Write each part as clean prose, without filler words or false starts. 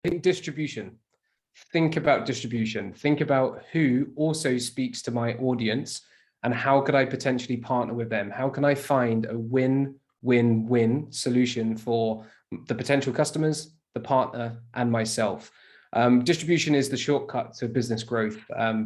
think distribution. Think about distribution. Think about who also speaks to my audience and how could I potentially partner with them? How can I find a win-win-win solution for the potential customers, the partner, and myself? Distribution is the shortcut to business growth.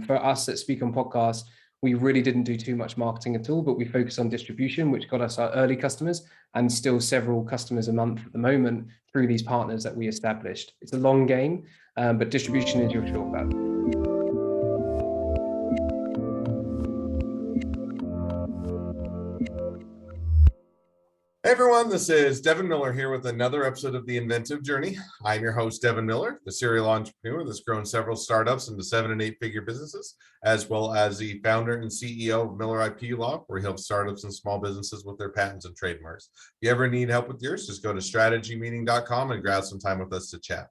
For us at Speak on Podcast, we really didn't do too much marketing at all, but we focused on distribution, which got us our early customers and still several customers a month at the moment through these partners that we established. It's a long game, but distribution is your shortcut. Hey everyone, this is Devin Miller here with another episode of The Inventive Journey. I'm your host, Devin Miller, the serial entrepreneur that's grown several startups into 7- and 8-figure businesses, as well as the founder and CEO of Miller IP Law, where he helps startups and small businesses with their patents and trademarks. If you ever need help with yours, just go to strategymeeting.com and grab some time with us to chat.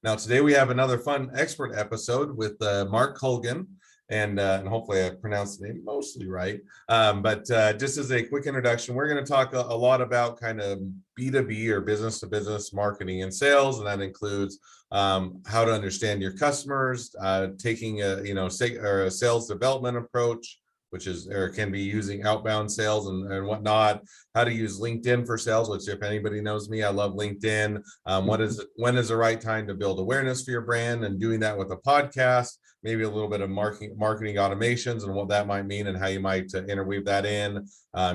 Now, today we have another fun expert episode with Mark Colgan. And hopefully I pronounced the name mostly right. But just as a quick introduction, we're going to talk a lot about kind of B2B or business to business marketing and sales. And that includes how to understand your customers, taking a sales development approach, which is or can be using outbound sales and whatnot, how to use LinkedIn for sales, which if anybody knows me, I love LinkedIn. When is the right time to build awareness for your brand, and doing that with a podcast, maybe a little bit of marketing automations and what that might mean and how you might interweave that in.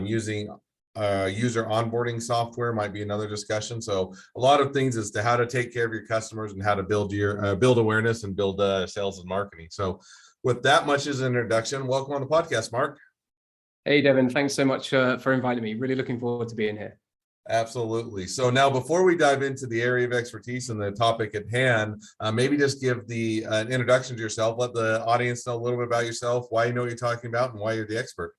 Using user onboarding software might be another discussion. So a lot of things as to how to take care of your customers and how to build your build awareness and build sales and marketing. So with that much as an introduction, welcome on the podcast, Mark. Hey, Devin, thanks so much for inviting me. Really looking forward to being here. Absolutely. So now, before we dive into the area of expertise and the topic at hand, maybe just give the introduction to yourself. Let the audience know a little bit about yourself, why you know what you're talking about, and why you're the expert.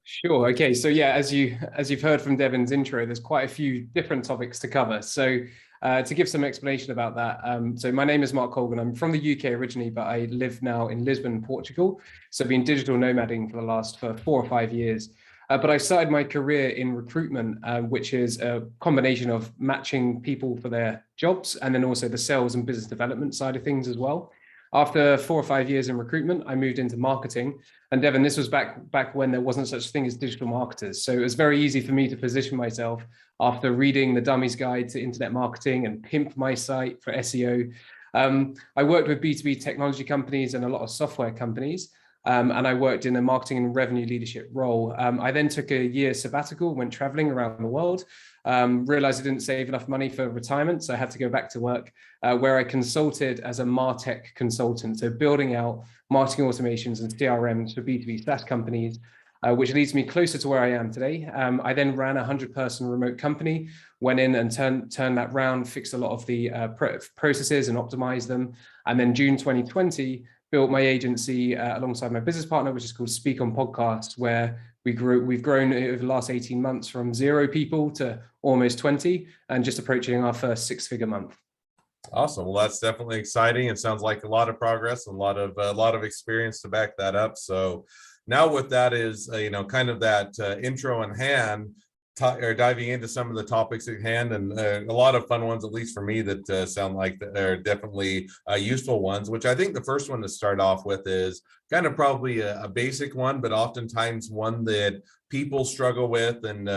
Sure. Okay. So yeah, as you've heard from Devin's intro, there's quite a few different topics to cover. So to give some explanation about that, so my name is Mark Colgan. I'm from the UK originally, but I live now in Lisbon, Portugal. So I've been digital nomading for the last 4 or 5 years. But I started my career in recruitment, which is a combination of matching people for their jobs and then also the sales and business development side of things as well. After 4 or 5 years in recruitment, I moved into marketing. And Devin, this was back when there wasn't such a thing as digital marketers. So it was very easy for me to position myself after reading the Dummy's Guide to Internet Marketing and pimp my site for SEO. I worked with B2B technology companies and a lot of software companies. And I worked in a marketing and revenue leadership role. I then took a year sabbatical, went traveling around the world, realized I didn't save enough money for retirement, so I had to go back to work, where I consulted as a MarTech consultant, so building out marketing automations and CRMs for B2B SaaS companies, which leads me closer to where I am today. I then ran a 100-person remote company, went in and turned that round, fixed a lot of the processes and optimized them. And then June 2020, built my agency alongside my business partner, which is called Speak on Podcast, where we've grown over the last 18 months from 0 people to almost 20 and just approaching our first 6-figure month. Awesome. Well, that's definitely exciting. It sounds like a lot of progress and a lot of experience to back that up. So now with that is, kind of that intro in hand, or diving into some of the topics at hand, and a lot of fun ones, at least for me, that sound like they're definitely useful ones, which I think the first one to start off with is kind of probably a basic one, but oftentimes one that people struggle with, and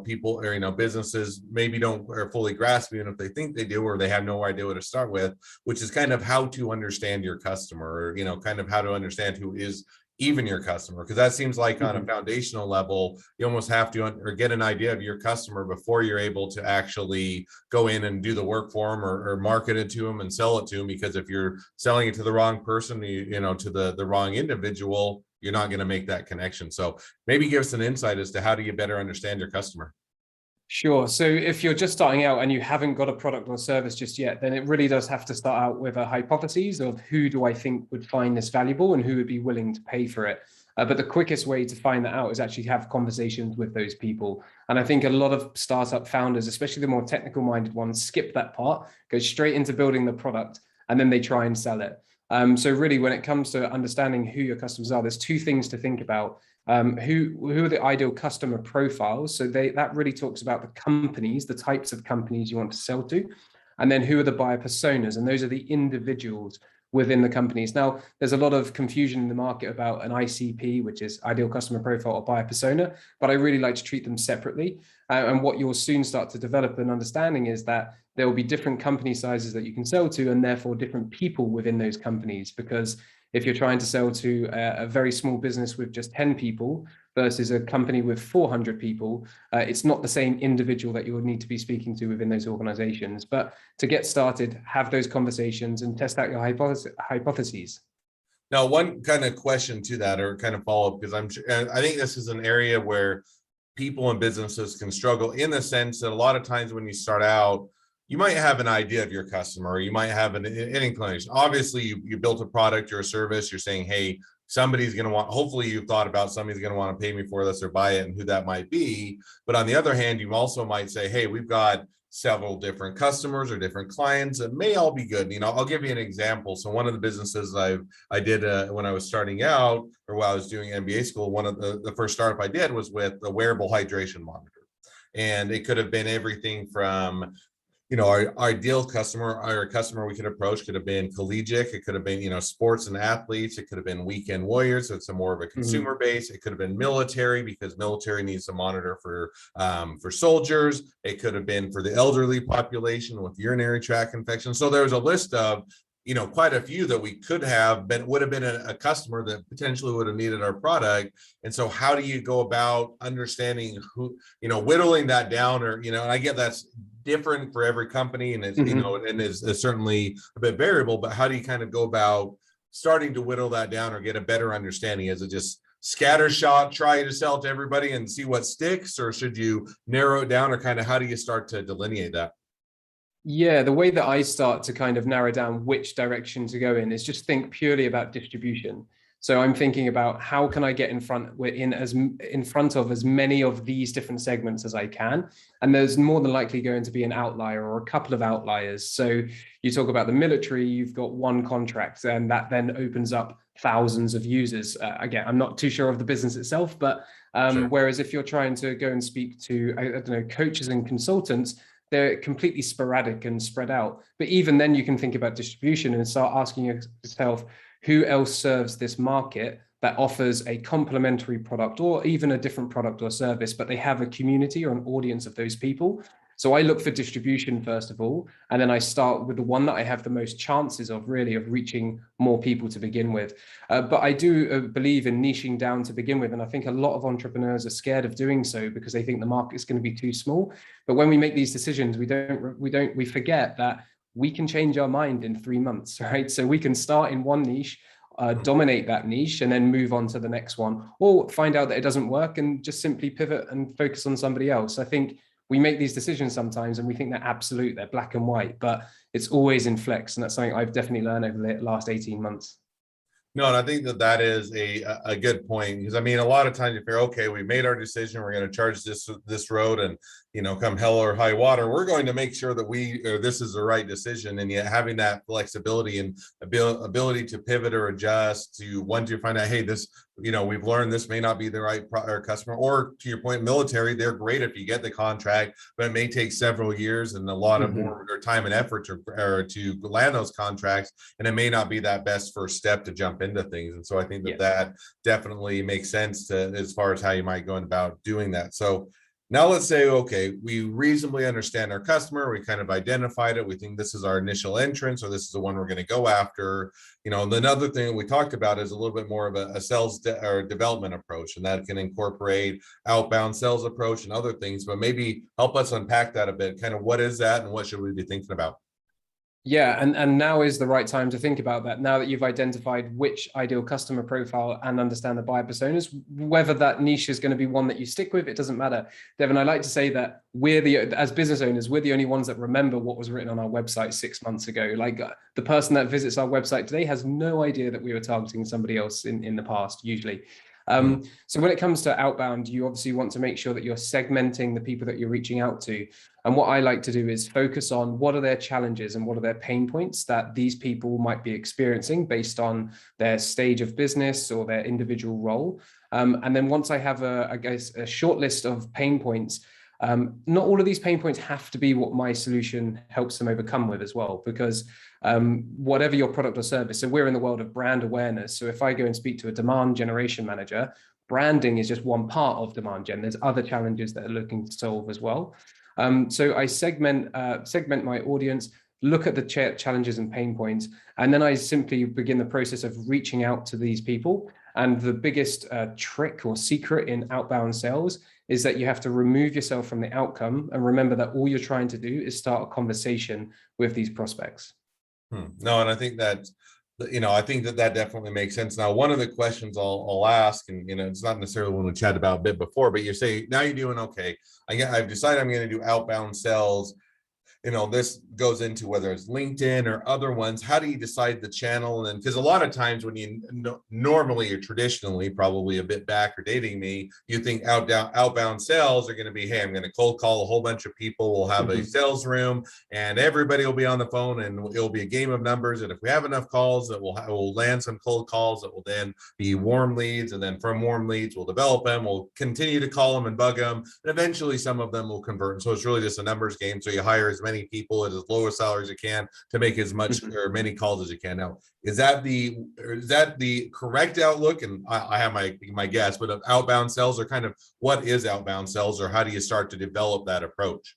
people or businesses maybe don't or fully grasp, even if they think they do, or they have no idea where to start with, which is kind of how to understand your customer, or kind of how to understand who is even your customer, because that seems like on a foundational level, you almost have to or get an idea of your customer before you're able to actually go in and do the work for them, or market it to them and sell it to them. Because if you're selling it to the wrong person, to the wrong individual, you're not going to make that connection. So maybe give us an insight as to how do you better understand your customer. Sure. So if you're just starting out and you haven't got a product or service just yet, then it really does have to start out with a hypothesis of who do I think would find this valuable and who would be willing to pay for it. But the quickest way to find that out is actually have conversations with those people. And I think a lot of startup founders, especially the more technical minded ones, skip that part, go straight into building the product, and then they try and sell it. So really, when it comes to understanding who your customers are, there's 2 things to think about. Who are the ideal customer profiles? So that really talks about the companies, the types of companies you want to sell to. And then who are the buyer personas? And those are the individuals within the companies. Now, there's a lot of confusion in the market about an ICP, which is ideal customer profile or buyer persona, but I really like to treat them separately. And what you'll soon start to develop an understanding is that there will be different company sizes that you can sell to, and therefore different people within those companies. Because if you're trying to sell to a very small business with just 10 people versus a company with 400 people, it's not the same individual that you would need to be speaking to within those organizations. But to get started, have those conversations and test out your hypotheses. Now, one kind of question to that, or kind of follow up, because I think this is an area where people and businesses can struggle, in the sense that a lot of times when you start out, you might have an idea of your customer, or you might have an inclination. Obviously, you built a product or a service. You're saying, hey, somebody's going to want, hopefully you've thought about somebody's going to want to pay me for this or buy it, and who that might be. But on the other hand, you also might say, hey, we've got several different customers or different clients that may all be good. I'll give you an example. So one of the businesses I did when I was starting out, or while I was doing MBA school, one of the first startup I did was with a wearable hydration monitor. And it could have been everything from, our ideal customer, or a customer we could approach could have been collegiate. It could have been, sports and athletes. It could have been weekend warriors. So it's a more of a consumer base. It could have been military, because military needs to monitor for soldiers. It could have been for the elderly population with urinary tract infections. So there was a list of, quite a few that we could have been, would have been a customer that potentially would have needed our product. And so how do you go about understanding who, whittling that down, or, and I get that's different for every company, and it's, and is certainly a bit variable, but how do you kind of go about starting to whittle that down or get a better understanding? Is it just scattershot, try to sell to everybody and see what sticks, or should you narrow it down, or kind of how do you start to delineate that? Yeah, the way that I start to kind of narrow down which direction to go in is just think purely about distribution. So I'm thinking about how can I get in front of as many of these different segments as I can. And there's more than likely going to be an outlier or a couple of outliers. So you talk about the military, you've got one contract, and that then opens up thousands of users. Again, I'm not too sure of the business itself, but sure. Whereas if you're trying to go and speak to, I don't know, coaches and consultants, they're completely sporadic and spread out. But even then you can think about distribution and start asking yourself, who else serves this market that offers a complementary product, or even a different product or service, but they have a community or an audience of those people. So I look for distribution first of all, and then I start with the one that I have the most chances of reaching more people to begin with. But I do believe in niching down to begin with. And I think a lot of entrepreneurs are scared of doing so because they think the market is going to be too small. But when we make these decisions, we forget that we can change our mind in 3 months, right? So we can start in one niche, dominate that niche, and then move on to the next one, or find out that it doesn't work and just simply pivot and focus on somebody else. I think we make these decisions sometimes and we think they're absolute, they're black and white, but it's always in flex. And that's something I've definitely learned over the last 18 months. No, and I think that is a good point, because I mean, a lot of times if you're okay, we made our decision, we're going to charge this road, and come hell or high water, we're going to make sure that this is the right decision. And yet having that flexibility and ability to pivot or adjust to once you find out, hey, this, we've learned this may not be the right customer, or to your point, military, they're great if you get the contract, but it may take several years and a lot of more time and effort to land those contracts, and it may not be that best first step to jump into things. And so I think that definitely makes sense as far as how you might go about doing that. So now let's say, okay, we reasonably understand our customer. We kind of identified it. We think this is our initial entrance, or this is the one we're going to go after. And another thing that we talked about is a little bit more of a sales or development approach, and that can incorporate outbound sales approach and other things, but maybe help us unpack that a bit. Kind of what is that and what should we be thinking about? Yeah, and now is the right time to think about that. Now that you've identified which ideal customer profile and understand the buyer personas, whether that niche is going to be one that you stick with, it doesn't matter. Devin, I like to say that as business owners, we're the only ones that remember what was written on our website 6 months ago. Like the person that visits our website today has no idea that we were targeting somebody else in the past, usually. So when it comes to outbound, you obviously want to make sure that you're segmenting the people that you're reaching out to. And what I like to do is focus on what are their challenges and what are their pain points that these people might be experiencing based on their stage of business or their individual role. And then once I have a short list of pain points, Not all of these pain points have to be what my solution helps them overcome with as well, because whatever your product or service, so we're in the world of brand awareness. So if I go and speak to a demand generation manager, branding is just one part of demand gen. There's other challenges that are looking to solve as well. So I segment my audience, look at the challenges and pain points, and then I simply begin the process of reaching out to these people. And the biggest trick or secret in outbound sales is that you have to remove yourself from the outcome and remember that all you're trying to do is start a conversation with these prospects. No, and I think that, I think that definitely makes sense. Now, one of the questions I'll ask, and it's not necessarily one we chatted about a bit before, but you say now you're doing okay. I've decided I'm going to do outbound sales. This goes into whether it's LinkedIn or other ones. How do you decide the channel? And because a lot of times when you normally or traditionally, probably a bit back or dating me, you think outbound sales are going to be, hey, I'm going to cold call a whole bunch of people. We'll have a sales room and everybody will be on the phone and it'll be a game of numbers. And if we have enough calls, that we'll land some cold calls that will then be warm leads. And then from warm leads, we'll develop them. We'll continue to call them and bug them. And eventually some of them will convert. And so it's really just a numbers game. So you hire as many people at as low a salary as you can to make as much or many calls as you can. Now, is that the correct outlook? And I have my guess, but outbound sales, or kind of what is outbound sales, or how do you start to develop that approach?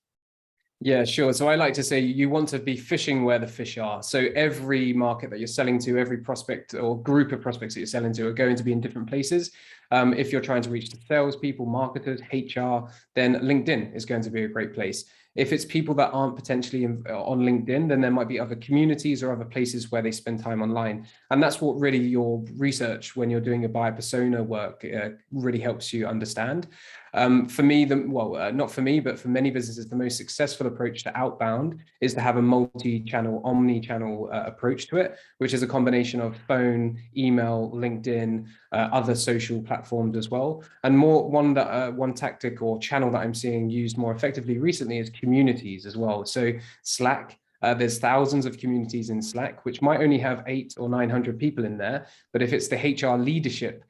Yeah, sure. So I like to say you want to be fishing where the fish are. So every market that you're selling to, every prospect or group of prospects that you're selling to are going to be in different places. If you're trying to reach the salespeople, marketers, HR, then LinkedIn is going to be a great place. If it's people that aren't potentially on LinkedIn, then there might be other communities or other places where they spend time online. And that's what really your research when you're doing your buyer persona work really helps you understand. For me, not for me, but for many businesses, the most successful approach to outbound is to have a multi-channel, omni-channel approach to it, which is a combination of phone, email, LinkedIn, other social platforms as well. And one tactic or channel that I'm seeing used more effectively recently is communities as well. So Slack. There's thousands of communities in Slack, which might only have 800 or 900 people in there. But if it's the HR leadership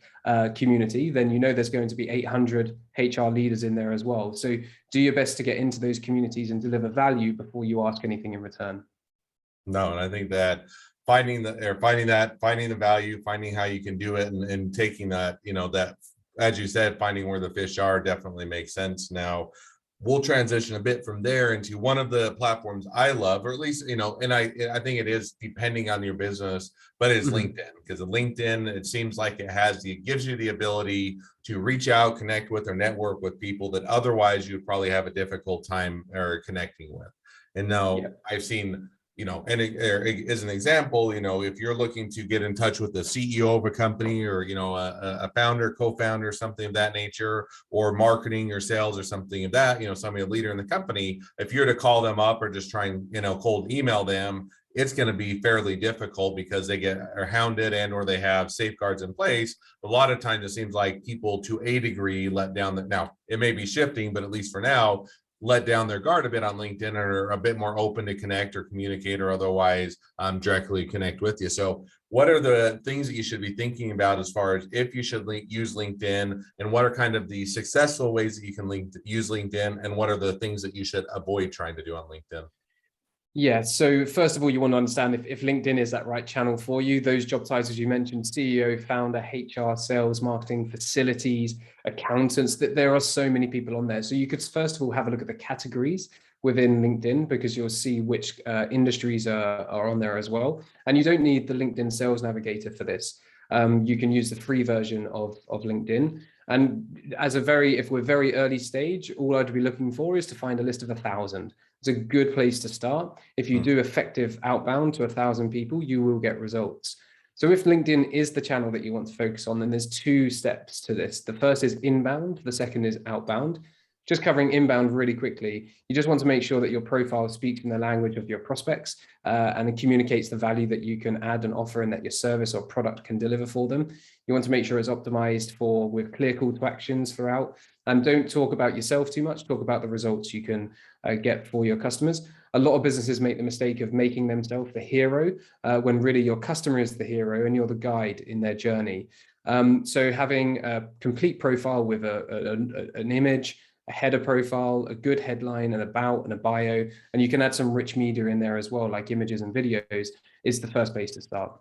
community, then there's going to be 800 HR leaders in there as well. So do your best to get into those communities and deliver value before you ask anything in return. No, and I think that finding the value, finding how you can do it, and taking that, that, as you said, finding where the fish are definitely makes sense. Now, we'll transition a bit from there into one of the platforms I love, or at least, and I think it is depending on your business, but it's LinkedIn, because LinkedIn, it seems like it gives you the ability to reach out, connect with, or network with people that otherwise you'd probably have a difficult time or connecting with. And now I've seen, and as an example, if you're looking to get in touch with the CEO of a company, or, a founder, co-founder, something of that nature, or marketing or sales or something of that, somebody, a leader in the company, if you're to call them up or just try and, cold email them, it's going to be fairly difficult because they are hounded and or they have safeguards in place. A lot of times it seems like people, to a degree, let down that. Now it may be shifting, but at least for now, let down their guard a bit on LinkedIn, and are a bit more open to connect or communicate or otherwise directly connect with you. So what are the things that you should be thinking about as far as if you should use LinkedIn, and what are kind of the successful ways that you can use LinkedIn, and what are the things that you should avoid trying to do on LinkedIn? Yeah, so first of all, you want to understand if LinkedIn is that right channel for you. Those job titles you mentioned, CEO, founder, HR, sales, marketing, facilities, accountants, that there are so many people on there. So you could first of all have a look at the categories within LinkedIn, because you'll see which industries are on there as well. And you don't need the LinkedIn Sales Navigator for this. You can use the free version of LinkedIn. And if we're very early stage, all I'd be looking for is to find a list of 1,000. It's a good place to start. If you do effective outbound to 1,000 people, you will get results. So if LinkedIn is the channel that you want to focus on, then there's 2 steps to this. The first is inbound. The second is outbound. Just covering inbound really quickly, you just want to make sure that your profile speaks in the language of your prospects and it communicates the value that you can add and offer, and that your service or product can deliver for them. You want to make sure it's optimized with clear call to actions throughout. And don't talk about yourself too much, talk about the results you can get for your customers. A lot of businesses make the mistake of making themselves the hero when really your customer is the hero and you're the guide in their journey. So having a complete profile with an image, a header profile, a good headline, an about, and a bio, and you can add some rich media in there as well, like images and videos, is the first place to start.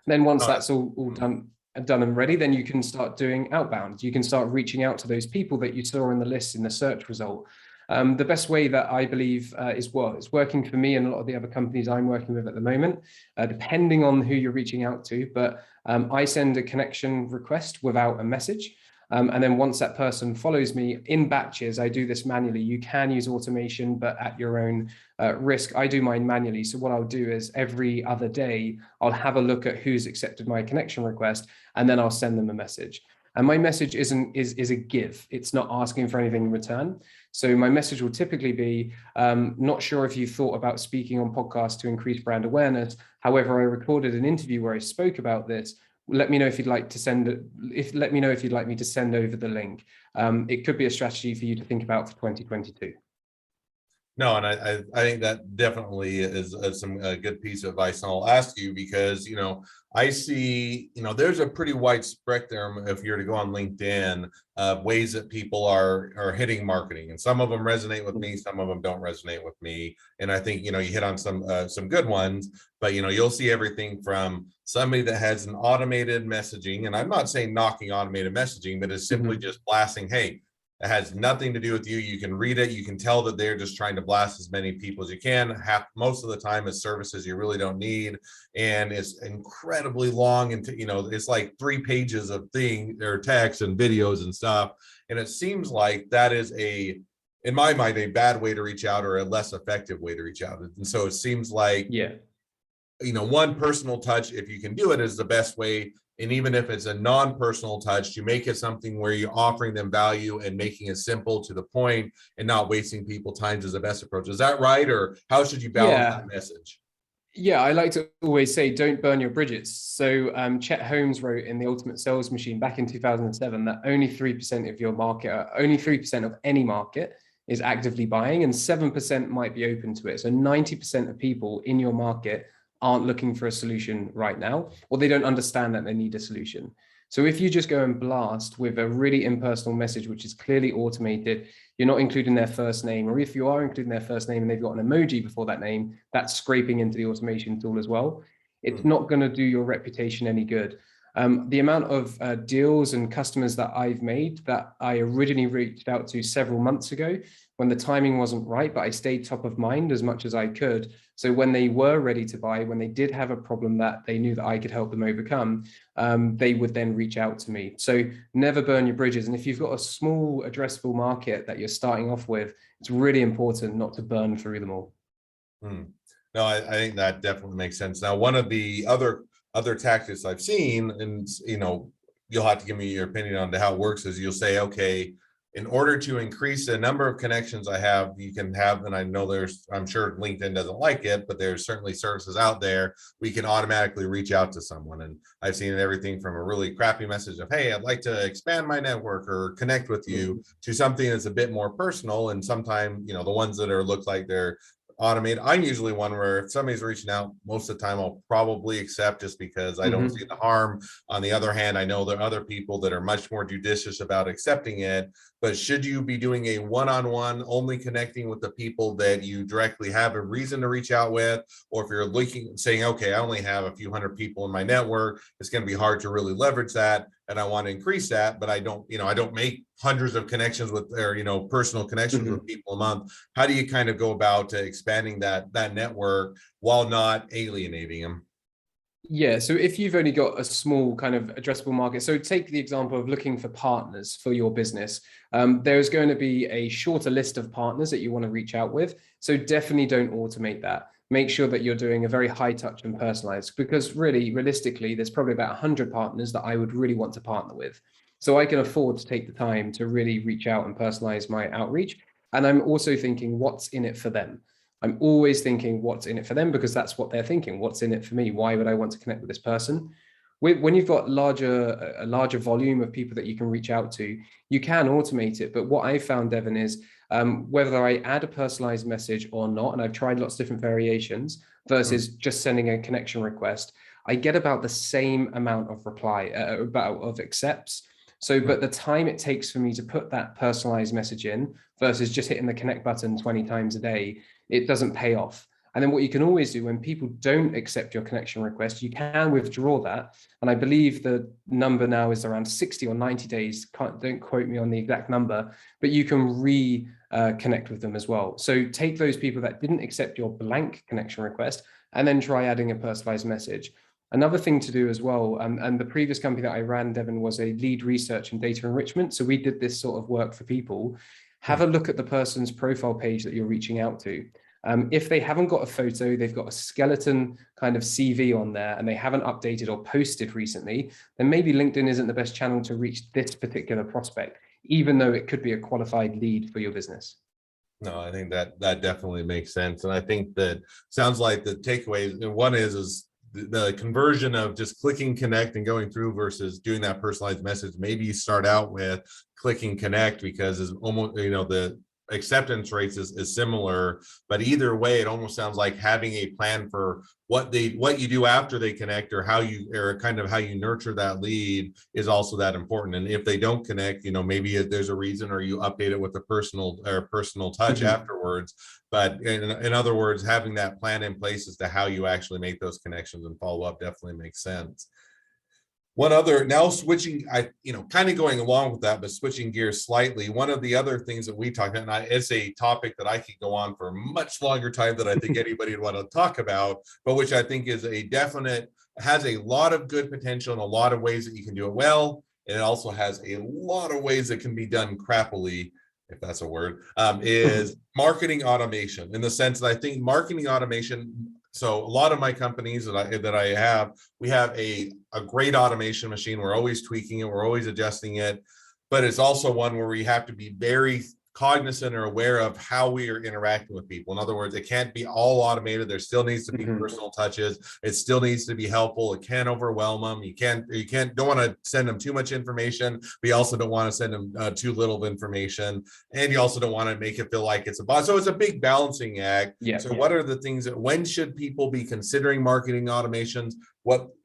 Then once that's all done and ready, then you can start doing outbound. You can start reaching out to those people that you saw in the list in the search result. The best way that I believe is what is working for me and a lot of the other companies I'm working with at the moment, depending on who you're reaching out to, but I send a connection request without a message. And then once that person follows me in batches, I do this manually. You can use automation, but at your own risk. I do mine manually. So what I'll do is every other day, I'll have a look at who's accepted my connection request, and then I'll send them a message. And my message is a give. It's not asking for anything in return. So my message will typically be, not sure if you thought about speaking on podcasts to increase brand awareness. However, I recorded an interview where I spoke about this. Let me know if you'd like to send it. Let me know if you'd like me to send over the link. It could be a strategy for you to think about for 2022. No, and I think that definitely is some good piece of advice. And I'll ask you because, I see, there's a pretty wide spectrum if you're to go on LinkedIn of ways that people are hitting marketing, and some of them resonate with me, some of them don't resonate with me. And I think, you hit on some good ones, but, you'll see everything from somebody that has an automated messaging, and I'm not saying knocking automated messaging, but it's simply just blasting, hey, it has nothing to do with you. You can read it. You can tell that they're just trying to blast as many people as you can. Most of the time it's services you really don't need. And it's incredibly long. And, it's like 3 pages of text and videos and stuff. And it seems like that is in my mind, a bad way to reach out, or a less effective way to reach out. And so it seems like, one personal touch, if you can do it, is the best way. And even if it's a non-personal touch, you make it something where you're offering them value and making it simple to the point and not wasting people time is the best approach. Is that right? Or how should you balance that message? Yeah, I like to always say, don't burn your bridges. So Chet Holmes wrote in The Ultimate Sales Machine back in 2007 that only 3% of your market, only 3% of any market is actively buying, and 7% might be open to it. So 90% of people in your market aren't looking for a solution right now, or they don't understand that they need a solution. So if you just go and blast with a really impersonal message, which is clearly automated, you're not including their first name, or if you are including their first name and they've got an emoji before that name, that's scraping into the automation tool as well. It's not going to do your reputation any good. The amount of deals and customers that I've made that I originally reached out to several months ago when the timing wasn't right, but I stayed top of mind as much as I could. So when they were ready to buy, when they did have a problem that they knew that I could help them overcome, they would then reach out to me. So never burn your bridges. And if you've got a small addressable market that you're starting off with, it's really important not to burn through them all. No, I think that definitely makes sense. Now, one of the other tactics I've seen, and you'll have to give me your opinion on how it works, is you'll say, okay, in order to increase the number of connections I have, you can have, and I know I'm sure LinkedIn doesn't like it, but there's certainly services out there we can automatically reach out to someone. And I've seen everything from a really crappy message of, hey, I'd like to expand my network or connect with you, to something that's a bit more personal. And sometimes, the ones that look like they're automated, I'm usually one where if somebody's reaching out, most of the time I'll probably accept, just because I don't see the harm. On the other hand, I know there are other people that are much more judicious about accepting it. But should you be doing a one-on-one, only connecting with the people that you directly have a reason to reach out with? Or if you're saying, okay, I only have a few hundred people in my network, it's going to be hard to really leverage that, and I want to increase that, but I don't make hundreds of connections with, or personal connections with people a month. How do you kind of go about expanding that network while not alienating them? Yeah, so if you've only got a small kind of addressable market, so take the example of looking for partners for your business. There's going to be a shorter list of partners that you want to reach out with. So definitely don't automate that. Make sure that you're doing a very high touch and personalized, because really, realistically, there's probably about 100 partners that I would really want to partner with. So I can afford to take the time to really reach out and personalize my outreach. And I'm also thinking, what's in it for them? I'm always thinking what's in it for them, because that's what they're thinking. What's in it for me? Why would I want to connect with this person? When you've got a larger volume of people that you can reach out to, you can automate it. But what I found, Devin, is whether I add a personalized message or not, and I've tried lots of different variations versus just sending a connection request, I get about the same amount of reply, of accepts. So, but the time it takes for me to put that personalized message in versus just hitting the connect button 20 times a day, it doesn't pay off. And then what you can always do when people don't accept your connection request, you can withdraw that. And I believe the number now is around 60 or 90 days. Don't quote me on the exact number, but you can connect with them as well. So take those people that didn't accept your blank connection request and then try adding a personalized message. Another thing to do as well, and the previous company that I ran, Devin, was a lead research and data enrichment. So we did this sort of work for people. Have a look at the person's profile page that you're reaching out to. If they haven't got a photo, they've got a skeleton kind of CV on there and they haven't updated or posted recently, then maybe LinkedIn isn't the best channel to reach this particular prospect, even though it could be a qualified lead for your business. No, I think that definitely makes sense. And I think that sounds like the takeaways, and one is the conversion of just clicking connect and going through versus doing that personalized message. Maybe you start out with clicking connect because it's almost, the acceptance rates is similar, but either way, it almost sounds like having a plan for what you do after they connect, or how you nurture that lead is also that important. And if they don't connect, maybe there's a reason, or you update it with a personal touch afterwards. But in other words, having that plan in place as to how you actually make those connections and follow up definitely makes sense. One other, now switching, kind of going along with that, but switching gears slightly. One of the other things that we talked about, and it's a topic that I could go on for a much longer time than I think anybody would want to talk about, but which I think is has a lot of good potential and a lot of ways that you can do it well. And it also has a lot of ways that can be done crappily, if that's a word, is marketing automation, in the sense that I think marketing automation. So a lot of my companies that I have, we have a great automation machine. We're always tweaking it. We're always adjusting it. But it's also one where we have to be very cognizant or aware of how we are interacting with people. In other words, it can't be all automated. There still needs to be personal touches. It still needs to be helpful. It can't overwhelm them. Don't want to send them too much information, but you also don't want to send them too little of information. And you also don't want to make it feel like it's a bot. So it's a big balancing act. What are the things when should people be considering marketing automations?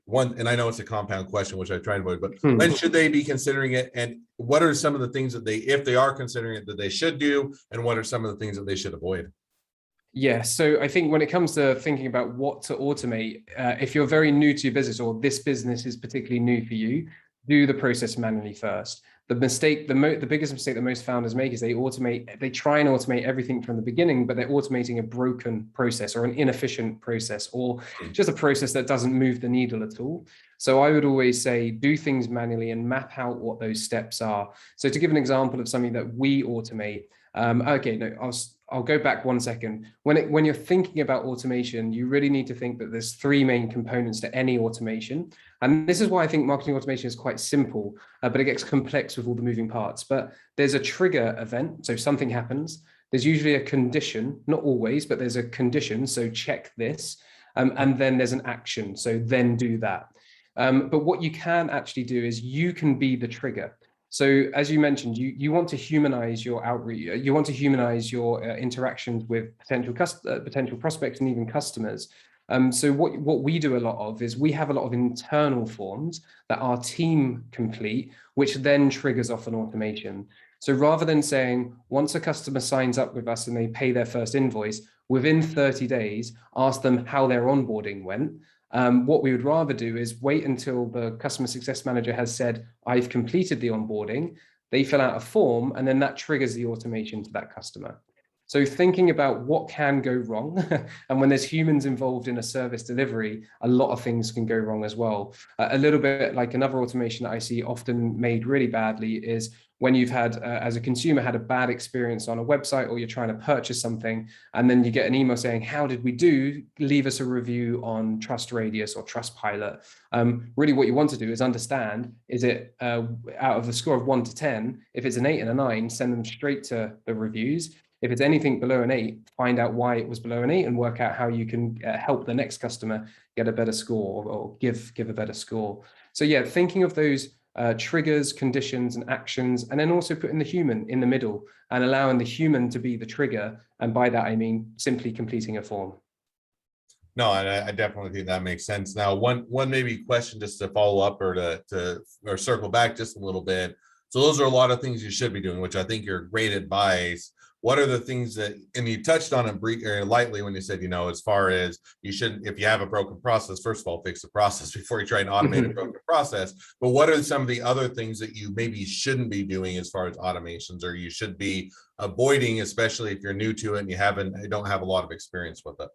And I know it's a compound question, which I try to avoid, but when should they be considering it? And what are some of the things that if they are considering it, that they should do? And what are some of the things that they should avoid? Yeah, so I think when it comes to thinking about what to automate, if you're very new to your business, or this business is particularly new for you, do the process manually first. The biggest mistake that most founders make is they try and automate everything from the beginning, but they're automating a broken process or an inefficient process, or just a process that doesn't move the needle at all. So I would always say, do things manually and map out what those steps are. So to give an example of something that we automate, I'll go back 1 second. When you're thinking about automation, you really need to think that there's 3 main components to any automation. And this is why I think marketing automation is quite simple, but it gets complex with all the moving parts. But there's a trigger event, so something happens. There's usually a condition, not always, but there's a condition, so check this. And then there's an action, so then do that. But what you can actually do is you can be the trigger. So as you mentioned, you want to humanize your outreach, you want to humanize your interactions with potential prospects and even customers. So what we do a lot of is we have a lot of internal forms that our team complete, which then triggers off an automation. So rather than saying, once a customer signs up with us and they pay their first invoice, within 30 days, ask them how their onboarding went. What we would rather do is wait until the customer success manager has said, I've completed the onboarding. They fill out a form, and then that triggers the automation to that customer. So thinking about what can go wrong, and when there's humans involved in a service delivery, a lot of things can go wrong as well. A little bit like another automation that I see often made really badly is when you've had, as a consumer, had a bad experience on a website, or you're trying to purchase something, and then you get an email saying, how did we do? Leave us a review on Trust Radius or Trustpilot. Really what you want to do is understand, is it out of a score of 1 to 10, if it's an 8 and a 9, send them straight to the reviews. If it's anything below an 8, find out why it was below an 8 and work out how you can help the next customer get a better score, or give a better score. So yeah, thinking of those triggers, conditions, and actions, and then also putting the human in the middle and allowing the human to be the trigger. And by that, I mean simply completing a form. No, and I definitely think that makes sense. Now, one maybe question just to follow up or or circle back just a little bit. So those are a lot of things you should be doing, which I think are great advice. What are the things that, and you touched on it or lightly when you said, as far as you shouldn't, if you have a broken process, first of all, fix the process before you try and automate a broken process. But what are some of the other things that you maybe shouldn't be doing as far as automations, or you should be avoiding, especially if you're new to it and you don't have a lot of experience with it?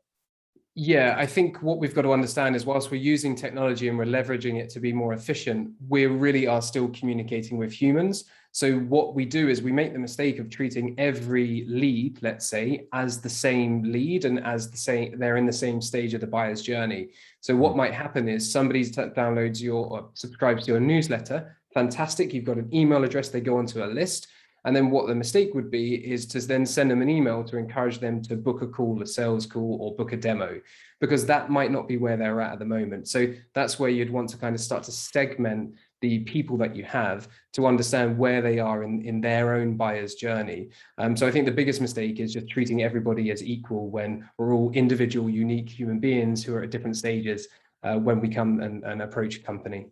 Yeah, I think what we've got to understand is whilst we're using technology and we're leveraging it to be more efficient, we really are still communicating with humans. So what we do is we make the mistake of treating every lead, let's say, as the same lead and as the same, they're in the same stage of the buyer's journey. So what might happen is somebody downloads or subscribes to your newsletter. Fantastic. You've got an email address. They go onto a list. And then what the mistake would be is to then send them an email to encourage them to book a call, a sales call, or book a demo, because that might not be where they're at the moment. So that's where you'd want to kind of start to segment the people that you have to understand where they are in their own buyer's journey. So I think the biggest mistake is just treating everybody as equal when we're all individual, unique human beings who are at different stages when we come and approach a company.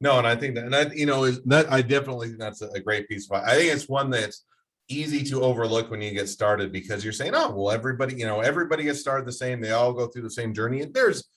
No, and I think that, and that, is that I definitely think that's a great piece of it. I think it's one that's easy to overlook when you get started because you're saying, oh, well, everybody gets started the same. They all go through the same journey. And there's,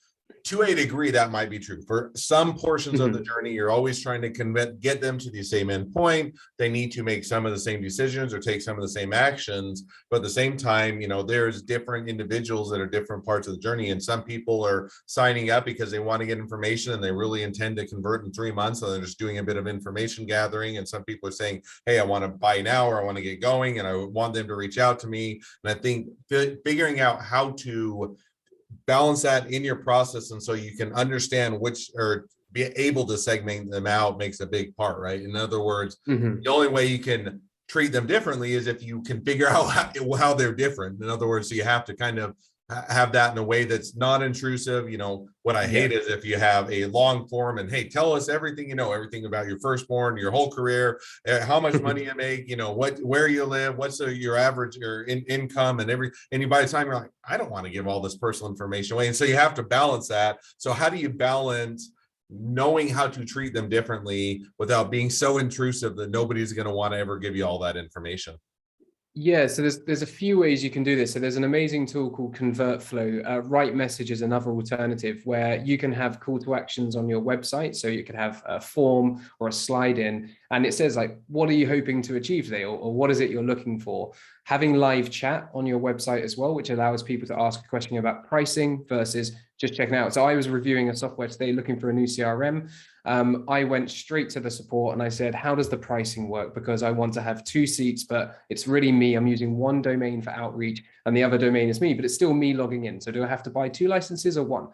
to a degree, that might be true. For some portions of the journey, you're always trying to get them to the same end point. They need to make some of the same decisions or take some of the same actions. But at the same time, there's different individuals that are different parts of the journey. And some people are signing up because they want to get information and they really intend to convert in 3 months. So they're just doing a bit of information gathering. And some people are saying, hey, I want to buy now, or I want to get going, and I want them to reach out to me. And I think figuring out how to balance that in your process, and so you can understand which, or be able to segment them out, makes a big part, right? In other words, the only way you can treat them differently is if you can figure out how they're different. In other words, so you have to kind of have that in a way that's not intrusive. What I hate is if you have a long form and, hey, tell us everything, everything about your firstborn, your whole career, how much money you make, where you live, what's your average or income, and by the time you're like, I don't want to give all this personal information away. And so you have to balance that. So how do you balance knowing how to treat them differently without being so intrusive that nobody's going to want to ever give you all that information? Yeah, so there's a few ways you can do this. So there's an amazing tool called ConvertFlow. Write Message is another alternative where you can have call to actions on your website. So you could have a form or a slide in, and it says like, what are you hoping to achieve today? Or what is it you're looking for? Having live chat on your website as well, which allows people to ask a question about pricing versus just checking out. So I was reviewing a software today looking for a new CRM. I went straight to the support and I said, how does the pricing work? Because I want to have 2 seats, but it's really me. I'm using one domain for outreach and the other domain is me, but it's still me logging in. So do I have to buy 2 licenses or 1?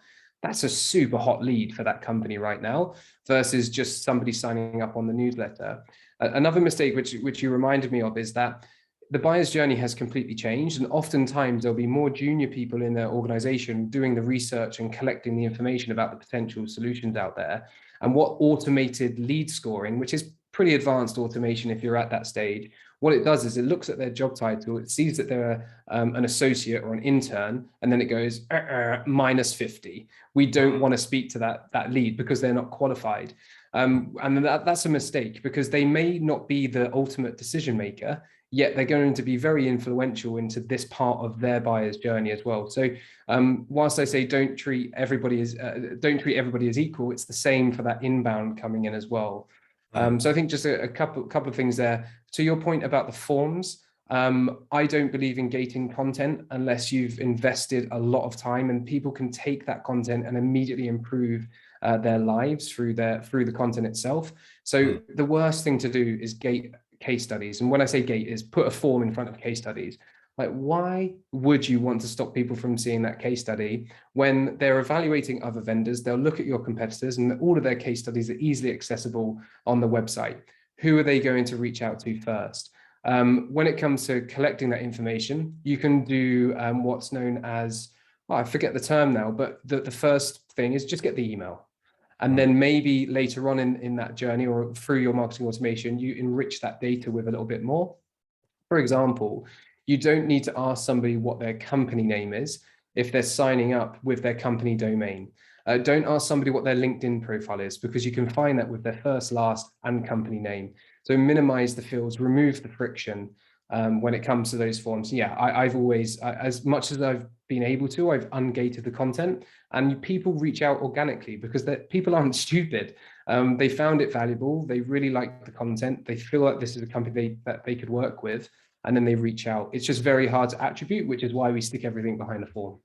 That's a super hot lead for that company right now versus just somebody signing up on the newsletter. Another mistake, which you reminded me of, is that the buyer's journey has completely changed. And oftentimes there'll be more junior people in their organization doing the research and collecting the information about the potential solutions out there. And what automated lead scoring, which is pretty advanced automation if you're at that stage, what it does is it looks at their job title, it sees that they're an associate or an intern, and then it goes minus 50. We don't want to speak to that lead because they're not qualified. And that's a mistake because they may not be the ultimate decision maker, yet they're going to be very influential into this part of their buyer's journey as well. So whilst I say don't treat everybody as equal, it's the same for that inbound coming in as well. So I think just a couple of things there. To your point about the forms, I don't believe in gating content unless you've invested a lot of time, and people can take that content and immediately improve their lives through the content itself. So the worst thing to do is gate case studies. And when I say gate, is put a form in front of case studies. Like, why would you want to stop people from seeing that case study when they're evaluating other vendors? They'll look at your competitors and all of their case studies are easily accessible on the website. Who are they going to reach out to first? When it comes to collecting that information, you can do what's known as, I forget the term now, but the first thing is just get the email. And then maybe later on in that journey or through your marketing automation, you enrich that data with a little bit more. For example, you don't need to ask somebody what their company name is. if they're signing up with their company domain. Don't ask somebody what their LinkedIn profile is, because you can find that with their first, last, and company name. So minimize the fields, remove the friction when it comes to those forms. Yeah, I've always, as much as I've been able to, I've ungated the content, and people reach out organically because people aren't stupid. They found it valuable. They really like the content. They feel like this is a company that they could work with, and then they reach out. It's just very hard to attribute, which is why we stick everything behind the form.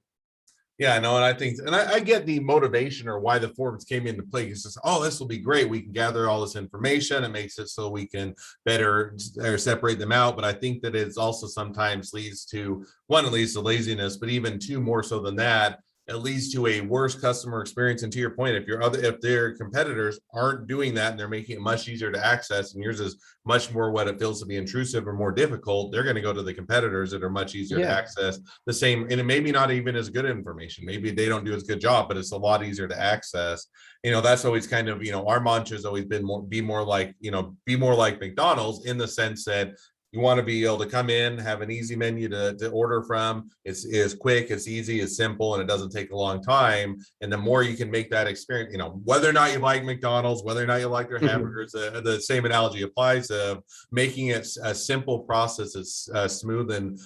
Yeah, no, and I think, and I get the motivation or why the forms came into play. It's just, oh, this will be great. We can gather all this information. It makes it so we can better or separate them out. But I think that it's also sometimes leads to, one, it leads to laziness, but even two, more so than that, it leads to a worse customer experience. And to your point, if their competitors aren't doing that and they're making it much easier to access, and yours is much more what it feels to be intrusive or more difficult, they're going to go to the competitors that are much easier to access the same, and it maybe not even as good information. Maybe they don't do as good job, but it's a lot easier to access. That's always kind of, our mantra has always been be more like McDonald's, in the sense that you want to be able to come in, have an easy menu to order from. It's quick, it's easy, it's simple, and it doesn't take a long time. And the more you can make that experience, whether or not you like McDonald's, whether or not you like their hamburgers, the same analogy applies of making it a simple process, it's smooth and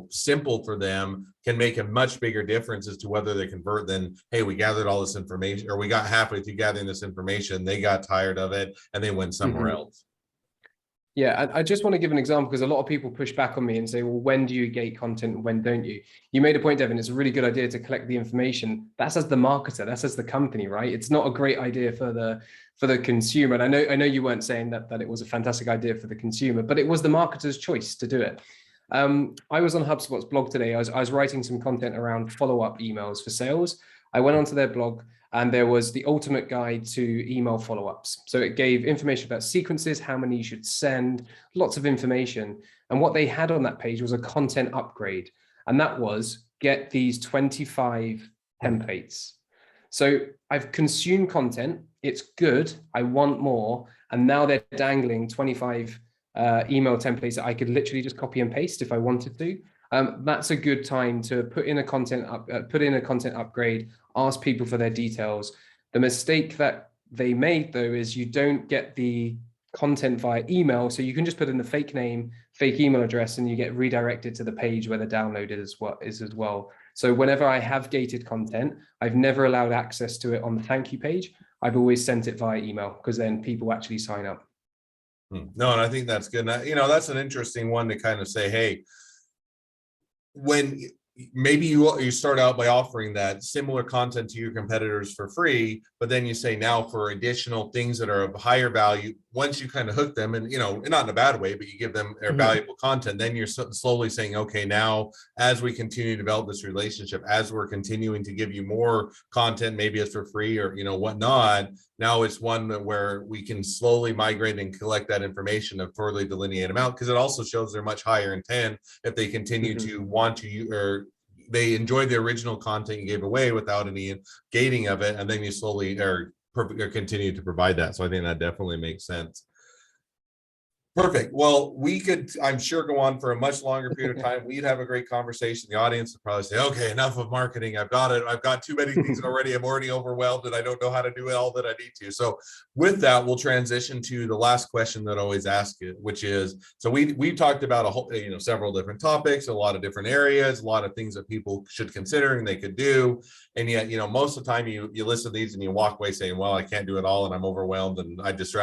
simple for them, can make a much bigger difference as to whether they convert than, hey, we gathered all this information, or we got halfway through gathering this information, they got tired of it and they went somewhere else. Yeah, I just want to give an example, because a lot of people push back on me and say, well, when do you gate content and when don't you? You made a point, Devin, it's a really good idea to collect the information. That's as the marketer, that's as the company, right? It's not a great idea for the consumer. And I know you weren't saying that it was a fantastic idea for the consumer, but it was the marketer's choice to do it. I was on HubSpot's blog today. I was writing some content around follow-up emails for sales. I went onto their blog, and there was the ultimate guide to email follow-ups. So it gave information about sequences, how many you should send, lots of information. And what they had on that page was a content upgrade. And that was, get these 25 templates. So I've consumed content, it's good, I want more. And now they're dangling 25 email templates that I could literally just copy and paste if I wanted to. That's a good time to put in a content upgrade, ask people for their details. The mistake that they made, though, is you don't get the content via email, so you can just put in the fake name, fake email address, and you get redirected to the page where the download is as well. So whenever I have gated content, I've never allowed access to it on the thank you page. I've always sent it via email, because then people actually sign up. No, and I think that's good. That's an interesting one to kind of say, hey, when maybe you start out by offering that similar content to your competitors for free, but then you say, now for additional things that are of higher value, once you kind of hook them, and not in a bad way, but you give them their valuable content, then you're slowly saying, okay, now as we continue to develop this relationship, as we're continuing to give you more content, maybe it's for free or whatnot, now it's one where we can slowly migrate and collect that information to further delineate them out, because it also shows they're much higher intent if they continue to want to, or they enjoy the original content you gave away without any gating of it, and then you slowly or continue to provide that. So I think that definitely makes sense. Perfect. Well, we could, I'm sure, go on for a much longer period of time. We'd have a great conversation. The audience would probably say, okay, enough of marketing. I've got it. I've got too many things already. I'm already overwhelmed and I don't know how to do all that I need to. So with that, we'll transition to the last question that I always ask it, which is, so we talked about a whole, several different topics, a lot of different areas, a lot of things that people should consider and they could do. And yet, most of the time you listen to these and you walk away saying, well, I can't do it all and I'm overwhelmed and I'll just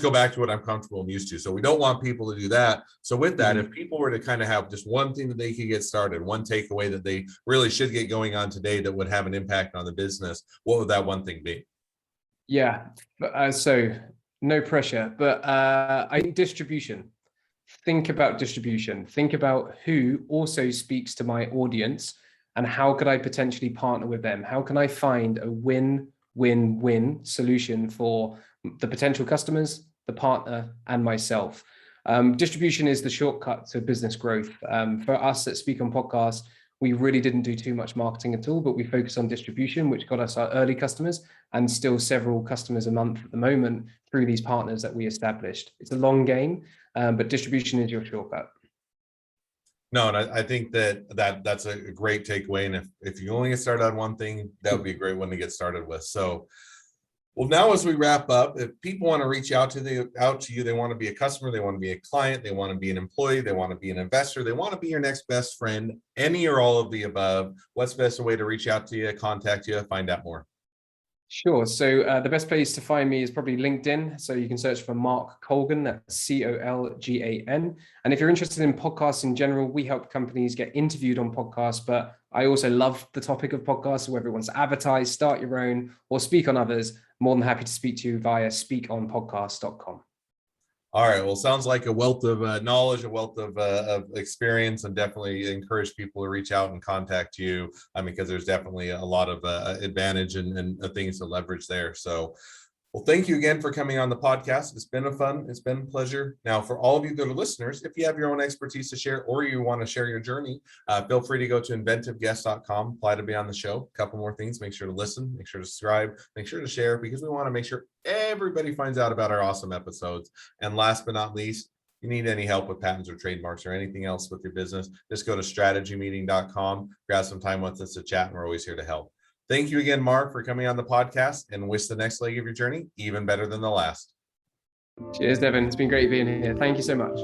go back to what I'm comfortable and used to. So we don't want people to do that. So with that, if people were to kind of have just one thing that they could get started, one takeaway that they really should get going on today that would have an impact on the business, what would that one thing be? Yeah, so no pressure, but I think distribution. Think about distribution. Think about who also speaks to my audience and how could I potentially partner with them? How can I find a win-win-win solution for the potential customers, the partner, and myself? Distribution is the shortcut to business growth. For us at Speak on Podcast, we really didn't do too much marketing at all, but we focused on distribution, which got us our early customers and still several customers a month at the moment through these partners that we established. It's a long game, but distribution is your shortcut. No, and I think that's a great takeaway. And if you only get started on one thing, that would be a great one to get started with. So, well, now as we wrap up, if people want to reach out to you, they want to be a customer, they want to be a client, they want to be an employee, they want to be an investor, they want to be your next best friend, any or all of the above, what's the best way to reach out to you, contact you, find out more? Sure. So the best place to find me is probably LinkedIn. So you can search for Mark Colgan, that's Colgan. And if you're interested in podcasts in general, we help companies get interviewed on podcasts, but I also love the topic of podcasts. So whether it wants to advertise, start your own, or speak on others, more than happy to speak to you via speakonpodcast.com. All right. Well, sounds like a wealth of knowledge, a wealth of experience, and definitely encourage people to reach out and contact you. Because there's definitely a lot of advantage and things to leverage there. So, well, thank you again for coming on the podcast. It's been a pleasure. Now, for all of you that are listeners, if you have your own expertise to share or you want to share your journey, feel free to go to inventiveguest.com, apply to be on the show. A couple more things: make sure to listen, make sure to subscribe, make sure to share, because we want to make sure everybody finds out about our awesome episodes. And last but not least, you need any help with patents or trademarks or anything else with your business, just go to strategymeeting.com, grab some time with us to chat, and we're always here to help. Thank you again, Mark, for coming on the podcast, and wish the next leg of your journey even better than the last. Cheers, Devin. It's been great being here. Thank you so much.